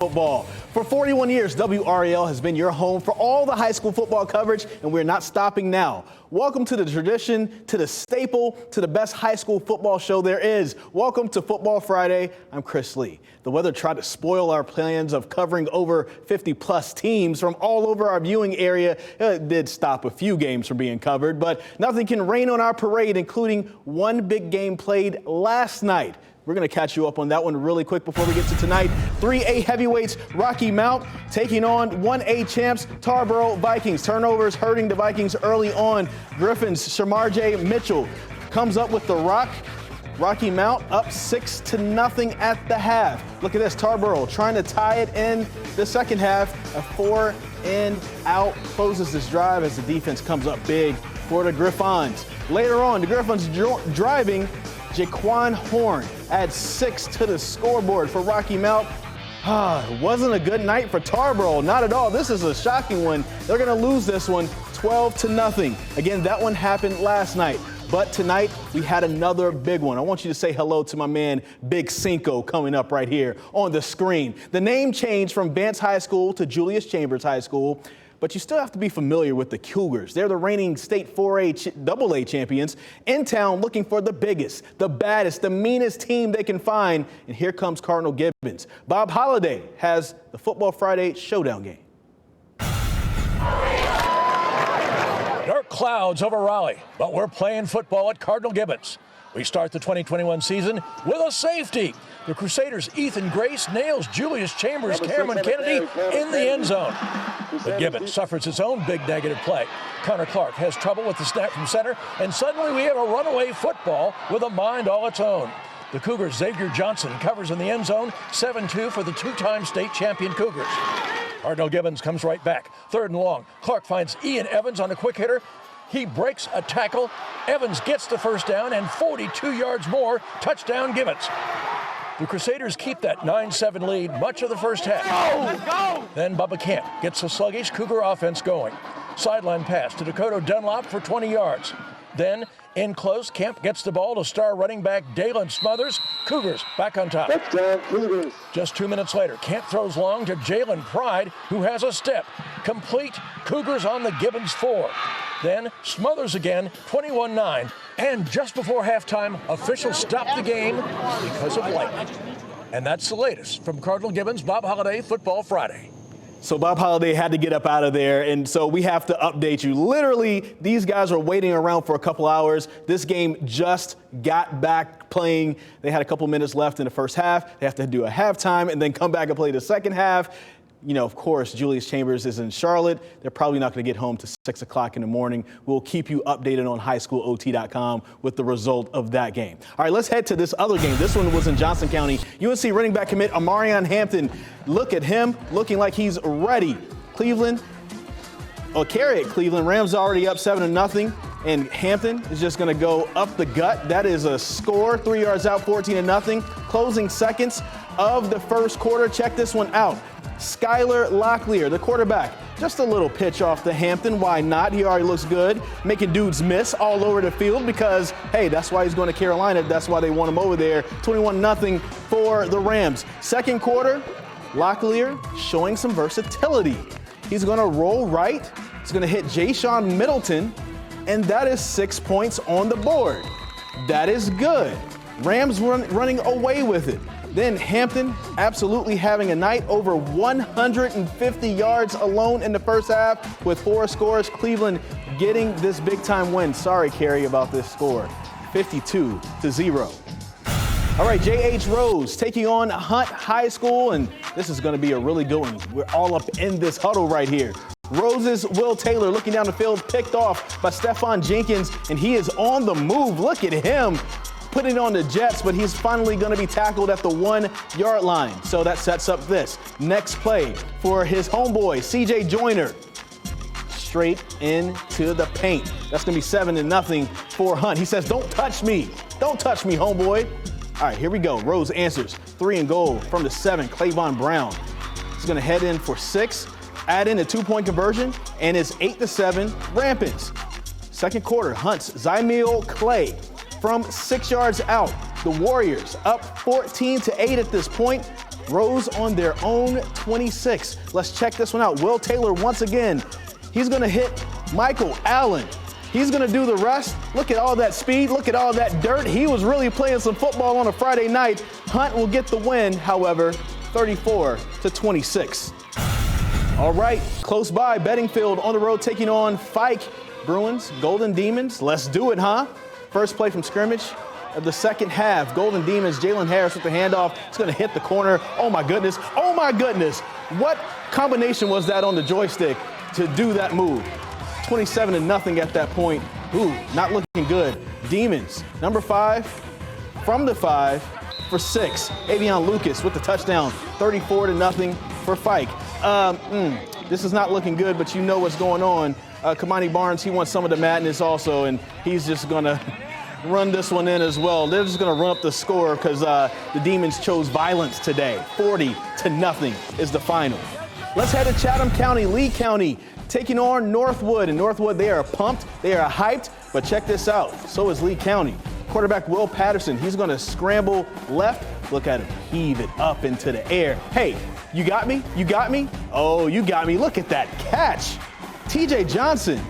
Football. For 41 years, WRAL has been your home for all the high school football coverage, and we're not stopping now. Welcome to the tradition, to the staple, to the best high school football show there is. Welcome to Football Friday. I'm Chris Lee. The weather tried to spoil our plans of covering over 50-plus teams from all over our viewing area. It did stop a few games from being covered, but nothing can rain on our parade, including one big game played last night. We're going to catch you up on that one really quick before we get to tonight. 3A heavyweights Rocky Mount taking on 1A champs Tarboro Vikings. Turnovers hurting the Vikings early on. Griffin's Shamarjay Mitchell comes up with the rock. Rocky Mount up 6-0 at the half. Look at this, Tarboro trying to tie it in the second half. A 4-and-out closes this drive as the defense comes up big for the Griffons. Later on, the Griffons driving. Jaquan Horn adds 6 to the scoreboard for Rocky Mount. It wasn't a good night for Tarboro, not at all. This is a shocking one. They're going to lose this one 12-0. Again, that one happened last night. But tonight, we had another big one. I want you to say hello to my man, Big Cinco, coming up right here on the screen. The name changed from Vance High School to Julius Chambers High School, but you still have to be familiar with the Cougars. They're the reigning state 4A AA champions in town looking for the biggest, the baddest, the meanest team they can find. And here comes Cardinal Gibbons. Bob Holliday has the Football Friday showdown game. Dark clouds over Raleigh, but we're playing football at Cardinal Gibbons. We start the 2021 season with a safety. The Crusaders' Ethan Grace nails Julius Chambers' Cameron Kennedy in the end zone. But Gibbons suffers its own big negative play. Connor Clark has trouble with the snap from center, and suddenly we have a runaway football with a mind all its own. The Cougars' Xavier Johnson covers in the end zone, 7-2 for the two-time state champion Cougars. Cardinal Gibbons comes right back. 3rd and long. Clark finds Ian Evans on a quick hitter. He breaks a tackle. Evans gets the first down and 42 yards more. Touchdown Gibbons. The Crusaders keep that 9-7 lead much of the first half. Then Bubba Camp gets the sluggish Cougar offense going. Sideline pass to Dakota Dunlop for 20 yards. Then in close, Camp gets the ball to star running back Dalen Smothers. Cougars back on top. Touchdown, Cougars. Just 2 minutes later, Camp throws long to Jalen Pride, who has a step. Complete, Cougars on the Gibbons 4. Then Smothers again, 21-9. And just before halftime, officials stop the game because of lightning. And that's the latest from Cardinal Gibbons, Bob Holliday, Football Friday. So Bob Holliday had to get up out of there, and so we have to update you. Literally, these guys were waiting around for a couple hours. This game just got back playing. They had a couple minutes left in the first half. They have to do a halftime and then come back and play the second half. You know, of course, Julius Chambers is in Charlotte. They're probably not going to get home to 6 o'clock in the morning. We'll keep you updated on HighSchoolOT.com with the result of that game. All right, let's head to this other game. This one was in Johnson County. UNC running back commit Amarion Hampton. Look at him looking like he's ready. Cleveland, carry it, Cleveland. Rams already up 7-0. And Hampton is just going to go up the gut. That is a score. 3 yards out, 14-0. Closing seconds of the first quarter. Check this one out. Skylar Locklear, the quarterback, just a little pitch off to Hampton. Why not? He already looks good, making dudes miss all over the field because, hey, that's why he's going to Carolina. That's why they want him over there. 21-0 for the Rams. Second quarter, Locklear showing some versatility. He's going to roll right. He's going to hit Ja'Shawn Middleton, and that is 6 points on the board. That is good. Rams running away with it. Then Hampton absolutely having a night, over 150 yards alone in the first half with 4 scores. Cleveland getting this big-time win. Sorry, Kerry, about this score. 52-0. All right, J.H. Rose taking on Hunt High School, and this is going to be a really good one. We're all up in this huddle right here. Rose's Will Taylor looking down the field, picked off by Stephon Jenkins, and he is on the move. Look at him. Putting on the Jets, but he's finally going to be tackled at the 1-yard line. So that sets up this next play for his homeboy, C.J. Joyner. Straight into the paint. That's going to be 7-0 for Hunt. He says, don't touch me. Don't touch me, homeboy. All right, here we go. Rose answers. 3 and goal from the 7, Clavon Brown. He's going to head in for 6, add in a 2-point conversion, and it's 8-7 rampant. Second quarter, Hunt's Zymil Clay from 6 yards out. The Warriors up 14-8 at this point. Rose on their own 26. Let's check this one out. Will Taylor once again. He's going to hit Michael Allen. He's going to do the rest. Look at all that speed. Look at all that dirt. He was really playing some football on a Friday night. Hunt will get the win, however, 34-26. All right, close by, Bedingfield on the road taking on Fike. Bruins, Golden Demons. Let's do it, huh? First play from scrimmage of the second half. Golden Demons, Jalen Harris with the handoff. It's going to hit the corner. Oh, my goodness. Oh, my goodness. What combination was that on the joystick to do that move? 27-0 at that point. Ooh, not looking good. Demons, number 5, from the 5 for 6. Avion Lucas with the touchdown, 34-0 for Fike. This is not looking good, but you know what's going on. Kamani Barnes, he wants some of the madness also, and he's just going to run this one in as well. They're just going to run up the score because the Demons chose violence today. 40-0 is the final. Let's head to Chatham County, Lee County, taking on Northwood. And Northwood, they are pumped, they are hyped, but check this out. So is Lee County. Quarterback Will Patterson, he's going to scramble left. Look at him heave it up into the air. Hey, you got me? You got me? Oh, you got me. Look at that catch. TJ Johnson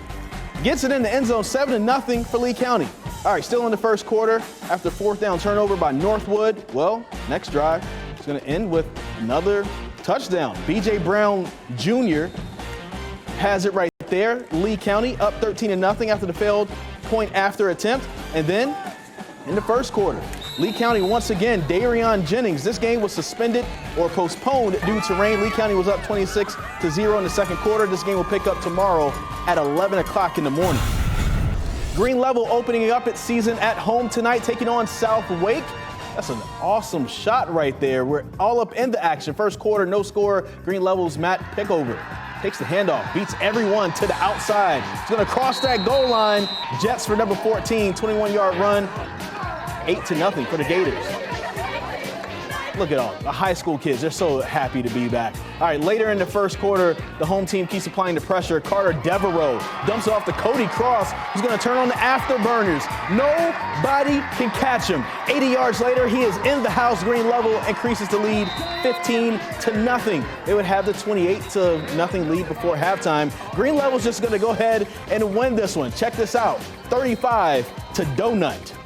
gets it in the end zone, 7-0 for Lee County. All right, still in the first quarter after fourth down turnover by Northwood. Well, next drive is going to end with another touchdown. BJ Brown Jr. has it right there. Lee County up 13-0 after the failed point after attempt. And then in the first quarter, Lee County once again, Darion Jennings. This game was suspended or postponed due to rain. Lee County was up 26-0 in the second quarter. This game will pick up tomorrow at 11 o'clock in the morning. Green Level opening up its season at home tonight, taking on South Wake. That's an awesome shot right there. We're all up in the action. First quarter, no score. Green Level's Matt Pickover takes the handoff, beats everyone to the outside. He's going to cross that goal line. Jets for number 14, 21-yard run. 8-0 for the Gators. Look at all the high school kids. They're so happy to be back. All right, later in the first quarter, the home team keeps applying the pressure. Carter Devereaux dumps it off to Cody Cross, who's going to turn on the afterburners. Nobody can catch him. 80 yards later, he is in the house. Green Level increases the lead 15-0. They would have the 28-0 lead before halftime. Green Level's just going to go ahead and win this one. Check this out, 35-donut.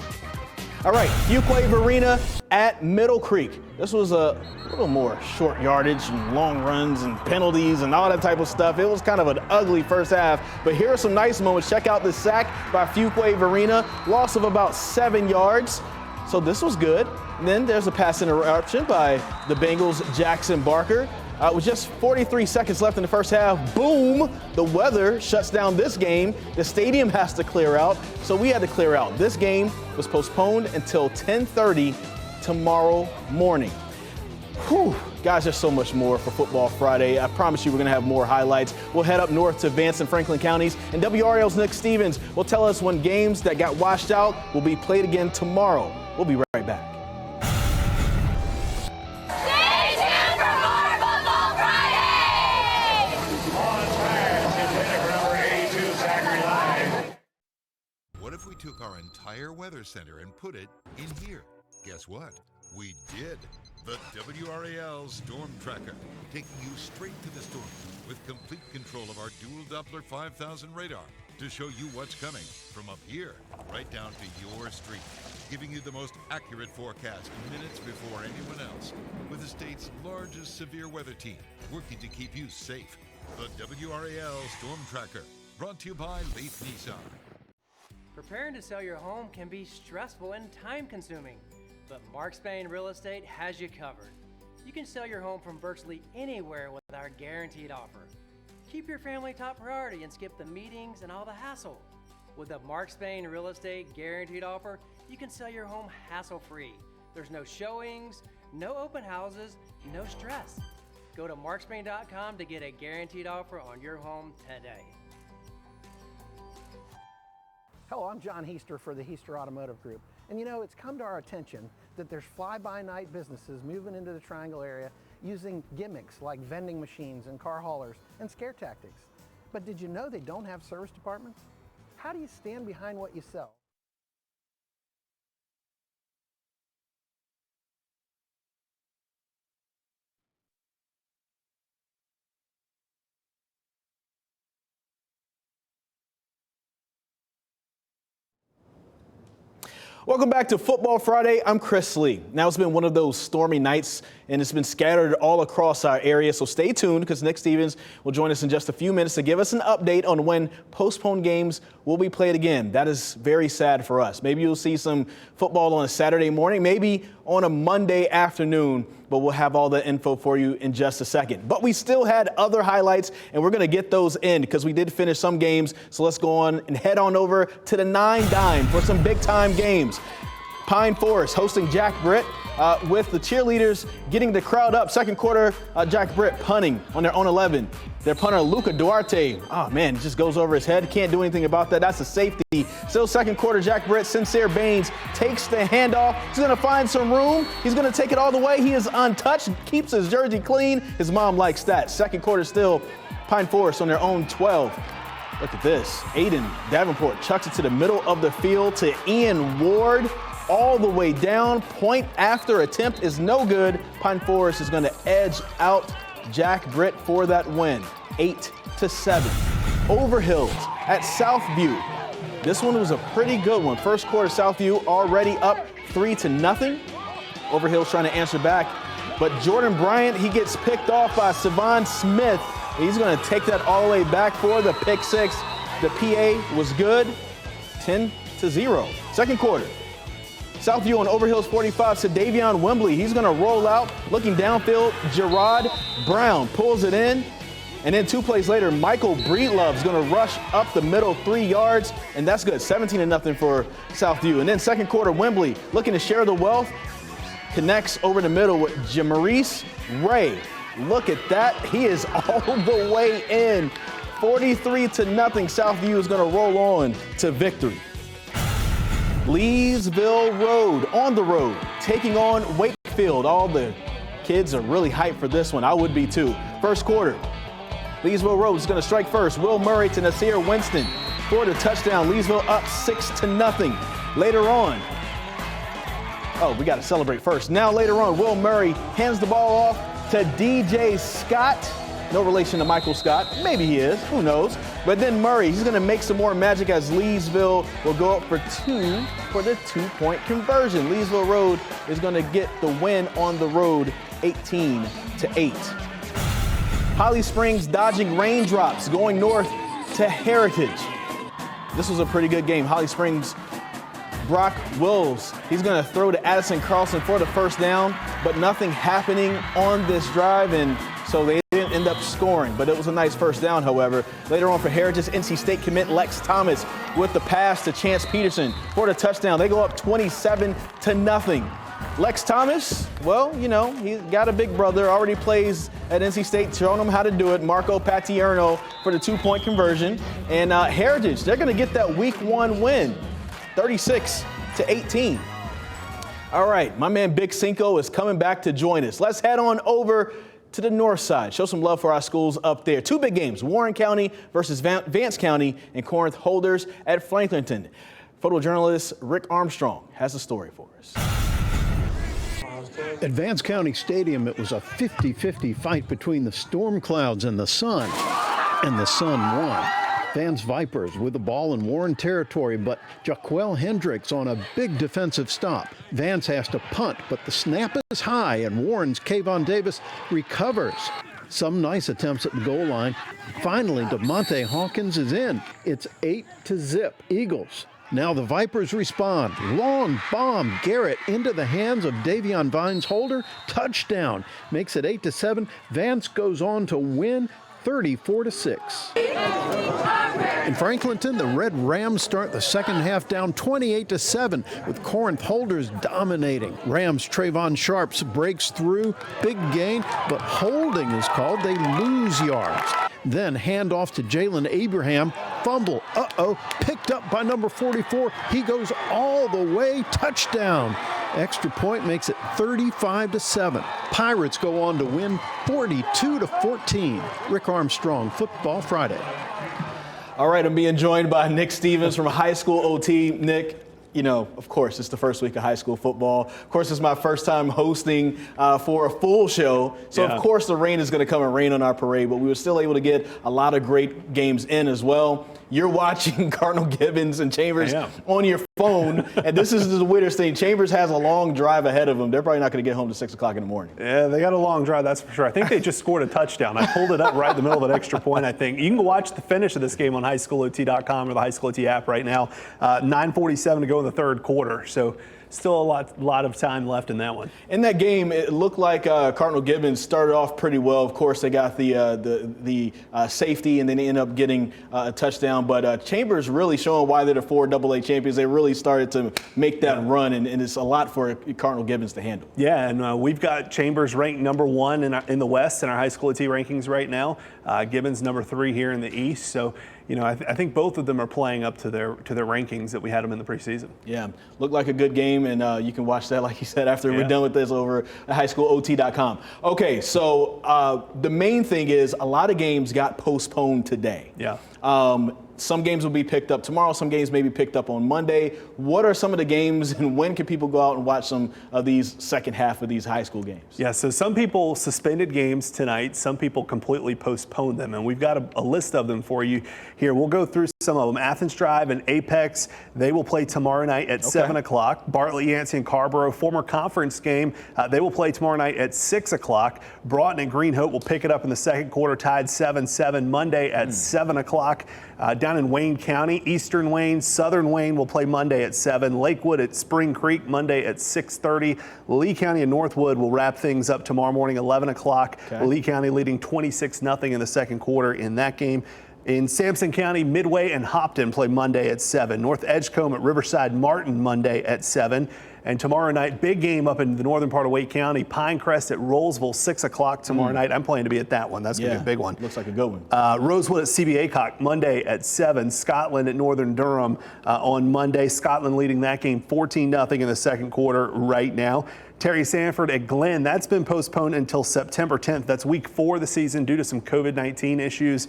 All right, Fuquay Arena at Middle Creek. This was a little more short yardage and long runs and penalties and all that type of stuff. It was kind of an ugly first half, but here are some nice moments. Check out the sack by Fuquay Arena, loss of about 7 yards. So this was good. And then there's a pass interruption by the Bengals' Jackson Barker. With just 43 seconds left in the first half, boom, the weather shuts down this game. The stadium has to clear out, so we had to clear out. This game was postponed until 10:30 tomorrow morning. Whew, guys, there's so much more for Football Friday. I promise you we're going to have more highlights. We'll head up north to Vance and Franklin counties, and WRAL's Nick Stevens will tell us when games that got washed out will be played again tomorrow. We'll be right back. If we took our entire weather center and put it in here? Guess what? We did. The WRAL Storm Tracker, taking you straight to the storm with complete control of our dual Doppler 5000 radar to show you what's coming from up here right down to your street, giving you the most accurate forecast minutes before anyone else, with the state's largest severe weather team working to keep you safe. The WRAL Storm Tracker, brought to you by Leaf Nissan. Preparing to sell your home can be stressful and time-consuming, but Mark Spain Real Estate has you covered. You can sell your home from virtually anywhere with our guaranteed offer. Keep your family top priority and skip the meetings and all the hassle. With the Mark Spain Real Estate guaranteed offer, you can sell your home hassle-free. There's no showings, no open houses, no stress. Go to markspain.com to get a guaranteed offer on your home today. Hello, I'm John Heister for the Heister Automotive Group. And you know, it's come to our attention that there's fly-by-night businesses moving into the Triangle area using gimmicks like vending machines and car haulers and scare tactics. But did you know they don't have service departments? How do you stand behind what you sell? Welcome back to Football Friday. I'm Chris Lee. Now, it's been one of those stormy nights, and it's been scattered all across our area. So stay tuned, because Nick Stevens will join us in just a few minutes to give us an update on when postponed games will be played again. That is very sad for us. Maybe you'll see some football on a Saturday morning, maybe on a Monday afternoon, but we'll have all the info for you in just a second. But we still had other highlights, and we're going to get those in because we did finish some games. So let's go on and head on over to the 9 dime for some big-time games. Pine Forest hosting Jack Britt with the cheerleaders getting the crowd up. Second quarter, Jack Britt punting on their own 11. Their punter, Luca Duarte, oh man, it just goes over his head. Can't do anything about that. That's a safety. Still second quarter, Jack Britt, Sincere Baines takes the handoff. He's going to find some room. He's going to take it all the way. He is untouched, keeps his jersey clean. His mom likes that. Second quarter still, Pine Forest on their own 12. Look at this. Aiden Davenport chucks it to the middle of the field to Ian Ward. All the way down. Point after attempt is no good. Pine Forest is going to edge out Jack Britt for that win. 8-7. Overhills at Southview. This one was a pretty good one. First quarter, Southview already up 3-0. Overhills trying to answer back. But Jordan Bryant, he gets picked off by Savon Smith. He's going to take that all the way back for the pick six. The PA was good. 10-0. Second quarter. Southview on Overhills 45 to Davion Wembley. He's going to roll out, looking downfield. Gerard Brown pulls it in. And then 2 plays later, Michael Breedlove's going to rush up the middle 3 yards. And that's good. 17-0 for Southview. And then second quarter, Wembley looking to share the wealth. Connects over the middle with Jamarice Ray. Look at that. He is all the way in. 43-0. Southview is going to roll on to victory. Leesville Road on the road, taking on Wakefield. All the kids are really hyped for this one. I would be too. First quarter, Leesville Road is going to strike first. Will Murray to Nasir Winston for the touchdown. Leesville up 6-0. Later on, oh, we got to celebrate first. Now later on, Will Murray hands the ball off to DJ Scott. No relation to Michael Scott. Maybe he is. Who knows? But then Murray, he's going to make some more magic as Leesville will go up for 2 for the 2-point conversion. Leesville Road is going to get the win on the road, 18-8. Holly Springs dodging raindrops, going north to Heritage. This was a pretty good game. Holly Springs, Brock Wills, he's going to throw to Addison Carlson for the first down, but nothing happening on this drive, and so they didn't end up scoring, but it was a nice first down, however. Later on for Heritage, NC State commit Lex Thomas with the pass to Chance Peterson for the touchdown. They go up 27-0. Lex Thomas, well, you know, he's got a big brother, already plays at NC State, showing him how to do it. Marco Patierno for the 2-point conversion. And Heritage, they're going to get that week 1 win, 36-18. All right, my man Big Cinco is coming back to join us. Let's head on over to the north side. Show some love for our schools up there. 2 big games, Warren County versus Vance County, and Corinth Holders at Franklinton. Photojournalist Rick Armstrong has a story for us. At Vance County Stadium, it was a 50-50 fight between the storm clouds and the sun won. Vance Vipers with the ball in Warren territory, but Jaquel Hendricks on a big defensive stop. Vance has to punt, but the snap is high, and Warren's Kayvon Davis recovers. Some nice attempts at the goal line. Finally, DeMonte Hawkins is in. It's 8-0 Eagles. Now the Vipers respond. Long bomb, Garrett into the hands of Davion Vines Holder. Touchdown. Makes it 8-7. Vance goes on to win 34-6. In Franklinton, the Red Rams start the second half down 28-7 with Corinth Holders dominating. Rams Trayvon Sharps breaks through, big gain, but holding is called. They lose yards. Then hand off to Jalen Abraham. Fumble. Picked up by number 44. He goes all the way. Touchdown. Extra point makes it 35-7. Pirates go on to win 42-14. Rick Armstrong, Football Friday. All right, I'm being joined by Nick Stevens from HighSchoolOT. Nick, of course, it's the first week of high school football. Of course, it's my first time hosting for a full show. So, of course, the rain is going to come and rain on our parade, but we were still able to get a lot of great games in as well. You're watching Cardinal Gibbons and Chambers on your phone, and this is the weirdest thing. Chambers has a long drive ahead of them. They're probably not going to get home to 6 o'clock in the morning. Yeah, they got a long drive, that's for sure. I think they just scored a touchdown. I pulled it up right in the middle of an extra point, I think. You can go watch the finish of this game on HighSchoolOT.com or the HighSchoolOT app right now. 9:47 to go in the third quarter. So still a lot of time left in that one. In that game, it looked like Cardinal Gibbons started off pretty well. Of course, they got the safety, and then they end up getting a touchdown. But Chambers really showing why they're the 4 AA champions. They really started to make that run, and it's a lot for Cardinal Gibbons to handle. Yeah, and we've got Chambers ranked number 1 in the West in our HighSchoolOT rankings right now. Gibbons number 3 here in the East. So, I think both of them are playing up to their rankings that we had them in the preseason. Yeah, looked like a good game, and you can watch that, like you said, after we're done with this over at HighSchoolOT.com. Okay, so the main thing is a lot of games got postponed today. Yeah. Some games will be picked up tomorrow. Some games may be picked up on Monday. What are some of the games, and when can people go out and watch some of these second half of these high school games? Yeah, so some people suspended games tonight. Some people completely postponed them, and we've got a list of them for you here. We'll go through some of them. Athens Drive and Apex, they will play tomorrow night at 7 o'clock. Bartlett, Yancey, and Carrboro, former conference game, they will play tomorrow night at 6 o'clock. Broughton and Green Hope will pick it up in the second quarter, tied 7-7 Monday at 7 o'clock. Down in Wayne County, Eastern Wayne, Southern Wayne will play Monday at 7. Lakewood at Spring Creek Monday at 6:30. Lee County and Northwood will wrap things up tomorrow morning, 11 o'clock. Lee County leading 26-0 in the second quarter in that game. In Sampson County, Midway and Hopton play Monday at 7. North Edgecombe at Riverside Martin Monday at 7. And tomorrow night, big game up in the northern part of Wake County, Pinecrest at Rolesville, 6 o'clock tomorrow night. I'm planning to be at that one. That's going to be a big one. Looks like a good one. Rosewood at CB Aycock Monday at 7. Scotland at Northern Durham on Monday. Scotland leading that game 14-0 in the second quarter right now. Terry Sanford at Glenn, that's been postponed until September 10th. That's week 4 of the season due to some COVID-19 issues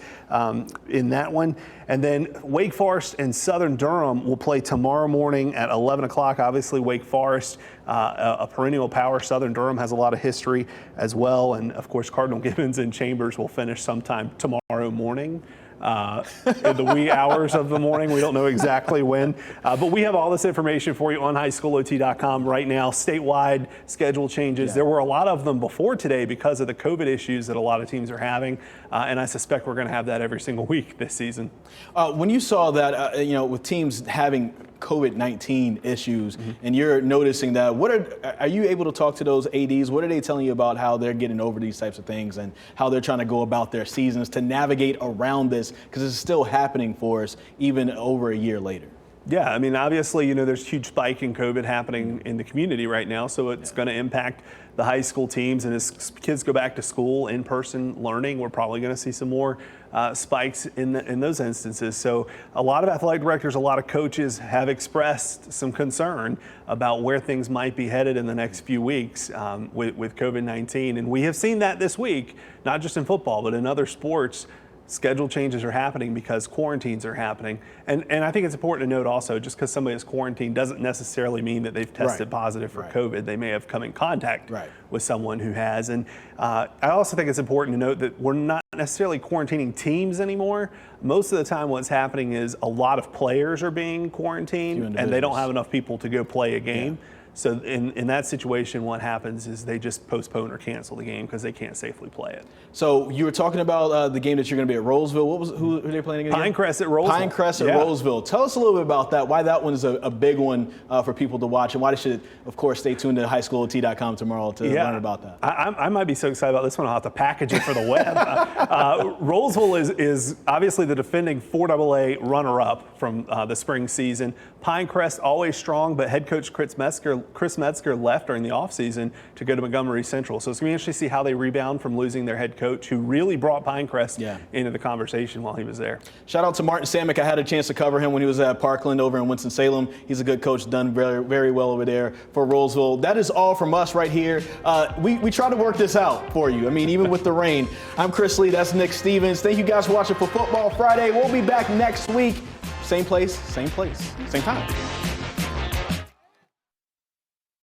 in that one. And then Wake Forest and Southern Durham will play tomorrow morning at 11 o'clock. Obviously, Wake Forest, a perennial power. Southern Durham has a lot of history as well. And, of course, Cardinal Gibbons and Chambers will finish sometime tomorrow morning. In the wee hours of the morning. We don't know exactly when. But we have all this information for you on HighSchoolOT.com right now. Statewide schedule changes. There were a lot of them before today because of the COVID issues that a lot of teams are having. And I suspect we're going to have that every single week this season. When you saw that, with teams having COVID-19 issues, and you're noticing that, are you able to talk to those ADs? What are they telling you about how they're getting over these types of things and how they're trying to go about their seasons to navigate around this? Because it's still happening for us even over a year later. Yeah, I mean, obviously, there's a huge spike in COVID happening in the community right now, so it's going to impact the high school teams. And as kids go back to school, in-person learning, we're probably going to see some more spikes in those instances. So a lot of athletic directors, a lot of coaches have expressed some concern about where things might be headed in the next few weeks with COVID-19. And we have seen that this week, not just in football, but in other sports. Schedule changes are happening because quarantines are happening. And I think it's important to note also, just because somebody is quarantined doesn't necessarily mean that they've tested positive for COVID. They may have come in contact with someone who has. And I also think it's important to note that we're not necessarily quarantining teams anymore. Most of the time what's happening is a lot of players are being quarantined and they don't have enough people to go play a game. So in that situation, what happens is they just postpone or cancel the game because they can't safely play it. So you were talking about the game that you're going to be at Roseville. Who are they playing again? Pinecrest at Roseville. Pinecrest at Roseville. Tell us a little bit about that, why that one is a big one for people to watch, and why they should, of course, stay tuned to HighSchoolOT.com tomorrow to learn about that. I might be so excited about this one, I'll have to package it for the web. Roseville is obviously the defending 4AA runner-up from the spring season. Pinecrest always strong, but head coach Chris Metzger left during the offseason to go to Montgomery Central. So it's going to be interesting to see how they rebound from losing their head coach, who really brought Pinecrest into the conversation while he was there. Shout out to Martin Samick. I had a chance to cover him when he was at Parkland over in Winston-Salem. He's a good coach, done very, very well over there for Roseville. That is all from us right here. We try to work this out for you. I mean, even with the rain. I'm Chris Lee. That's Nick Stevens. Thank you guys for watching for Football Friday. We'll be back next week. Same place, same time.